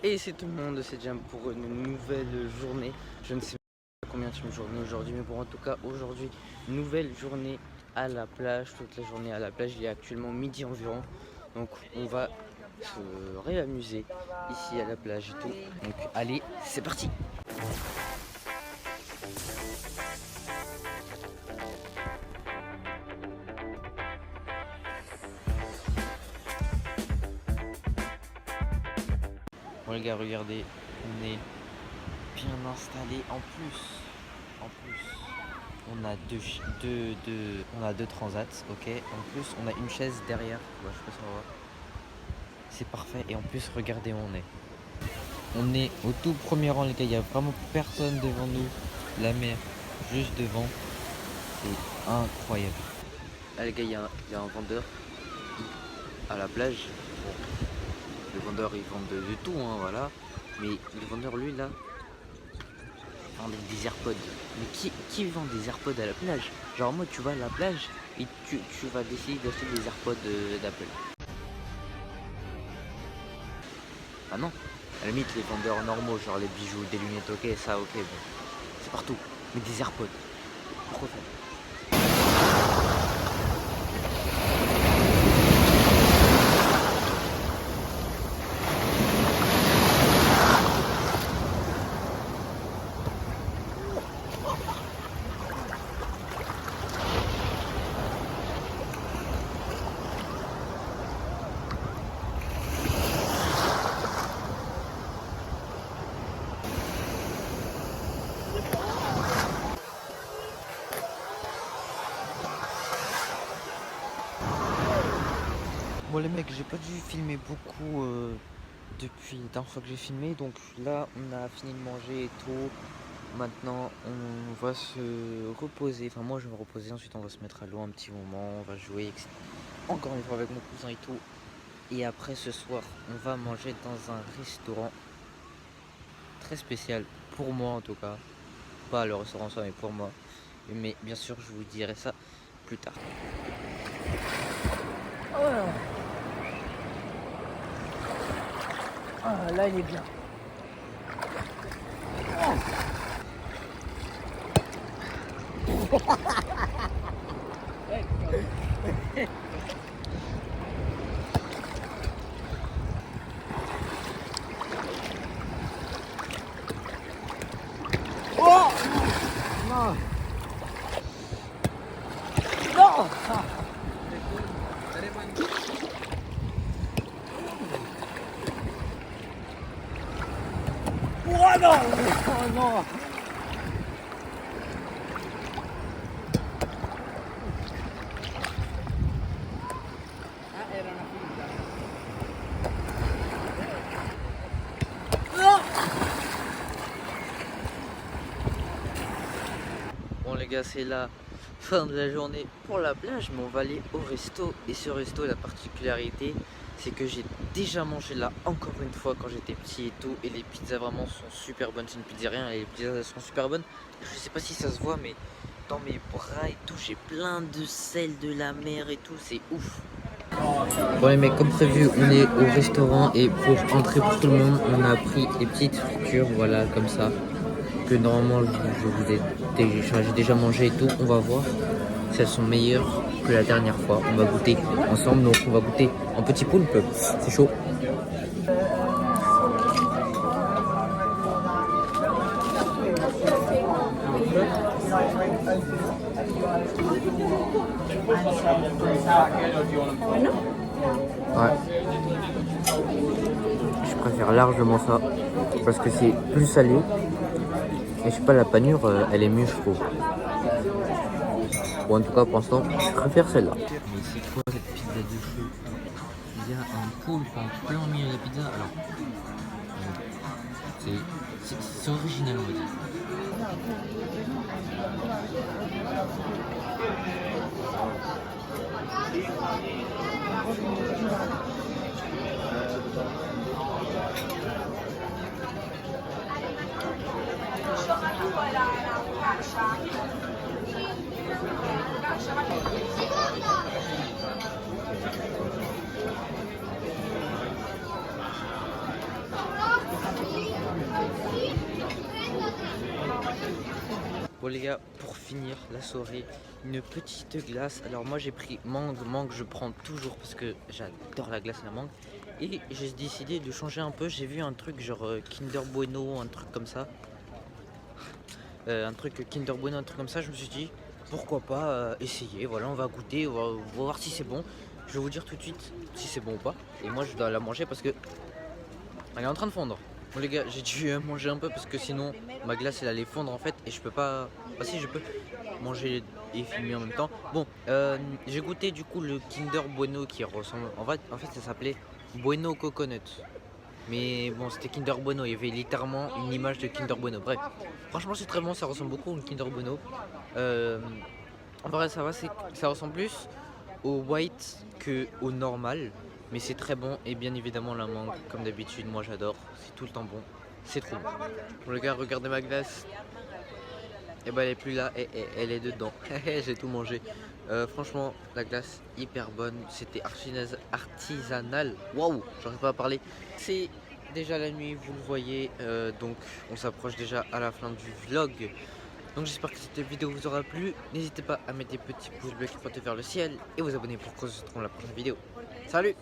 Et c'est tout le monde, c'est Jam pour une nouvelle journée. Je ne sais pas combien de journée aujourd'hui, mais bon, en tout cas, aujourd'hui, nouvelle journée à la plage. Toute la journée à la plage, il est actuellement midi environ. Donc, on va se réamuser ici à la plage et tout. Donc, allez, c'est parti! Bon les gars, regardez, on est bien installé. En plus, on a deux transats, ok. En plus, on a une chaise derrière. Ouais, je sais pas si on va voir. C'est parfait. Et en plus, regardez où on est. On est au tout premier rang, les gars. Il n'y a vraiment personne devant nous. La mer juste devant. C'est incroyable. Ah les gars, il y a un vendeur à la plage. Bon, les vendeurs ils vendent de tout, hein, voilà. Mais le vendeur lui là vend des AirPods. Mais qui vend des AirPods à la plage? Genre moi tu vas à la plage et tu vas décider d'acheter des AirPods d'Apple. Ah non, à la limite les vendeurs normaux, genre les bijoux, des lunettes, ok, ça ok, bon. C'est partout. Mais des AirPods, pourquoi faire? Bon les mecs, j'ai pas dû filmer beaucoup depuis la dernière fois que j'ai filmé, donc là on a fini de manger et tout. Maintenant on va se reposer, enfin moi je vais me reposer, ensuite on va se mettre à l'eau un petit moment, on va jouer encore une fois avec mon cousin et tout. Et après ce soir on va manger dans un restaurant très spécial, pour moi en tout cas. Pas le restaurant ça mais pour moi. Mais bien sûr je vous dirai ça plus tard. Oh. Ah, là il est bien. Oh non. Non. Oh non. Oh non. Bon les gars, c'est la fin de la journée pour la plage, mais on va aller au resto. Et ce resto, la particularité, c'est que j'ai déjà mangé là encore une fois quand j'étais petit et tout. Et les pizzas vraiment sont super bonnes. C'est une pizzeria et les pizzas sont super bonnes. Je sais pas si ça se voit, mais dans mes bras et tout, j'ai plein de sel de la mer et tout. C'est ouf. Bon les mecs, comme prévu, on est au restaurant. Et pour entrer pour tout le monde, on a pris des petites fritures, voilà, comme ça. Que normalement j'ai déjà mangé et tout. On va voir si elles sont meilleures que la dernière fois. On va goûter ensemble, donc on va goûter en petit poulpe. C'est chaud. Ouais. Je préfère largement ça parce que c'est plus salé. Et je sais pas, la panure, elle est mieux, je trouve. Bon, en tout cas, pour l'instant, je préfère celle-là. Mais c'est quoi cette pizza de feu? Il y a un poulpe en plein milieu de la pizza. Alors, c'est original, on va dire. Bon les gars, pour finir la soirée, une petite glace. Alors moi j'ai pris mangue, je prends toujours parce que j'adore la glace et la mangue. Et j'ai décidé de changer un peu, j'ai vu un truc genre Kinder Bueno, un truc comme ça. Un truc Kinder Bueno, un truc comme ça, je me suis dit pourquoi pas essayer, voilà on va goûter, on va voir si c'est bon. Je vais vous dire tout de suite si c'est bon ou pas. Et moi je dois la manger parce que elle est en train de fondre. Bon les gars, j'ai dû manger un peu parce que sinon ma glace elle allait fondre en fait et je peux pas. Ah si je peux manger et filmer en même temps. Bon, j'ai goûté du coup le Kinder Bueno qui ressemble. En fait ça s'appelait Bueno Coconut. Mais bon c'était Kinder Bueno, il y avait littéralement une image de Kinder Bueno. Bref, franchement c'est très bon, ça ressemble beaucoup au Kinder Bueno. En vrai ça va, ça ressemble plus au white que au normal. Mais c'est très bon et bien évidemment la mangue, comme d'habitude, moi j'adore, c'est tout le temps bon, c'est trop bon. Bon les gars, regardez ma glace, et bah elle est plus là, et elle est dedans, j'ai tout mangé. Franchement, la glace hyper bonne, c'était artisanal, waouh, j'arrive pas à parler. C'est déjà la nuit, vous le voyez, donc on s'approche déjà à la fin du vlog. Donc j'espère que cette vidéo vous aura plu, n'hésitez pas à mettre des petits pouces bleus qui pointent vers le ciel et vous abonner pour que se trouve la prochaine vidéo. Salut!